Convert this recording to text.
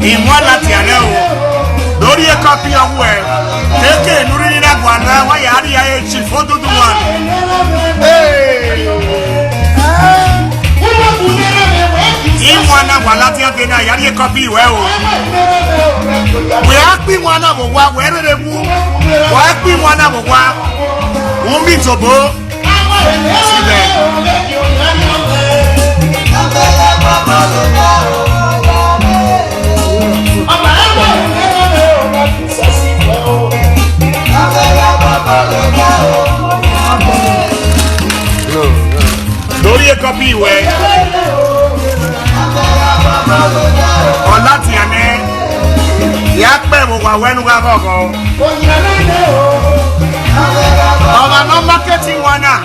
in one Latiano. Dori a copy of where. Take Nurina Guana, why are you chief for the one? Hey! In one of Latina, Yari copy well. We are being one of what, where they move. Why be one of what? Won't be so bold. Lórí copy wẹ̀ ọ̀láti àná yà pẹ̀ wò wà wẹ́nu wà kọ̀ọ̀kan ọ̀gá náà marketing wọn náà.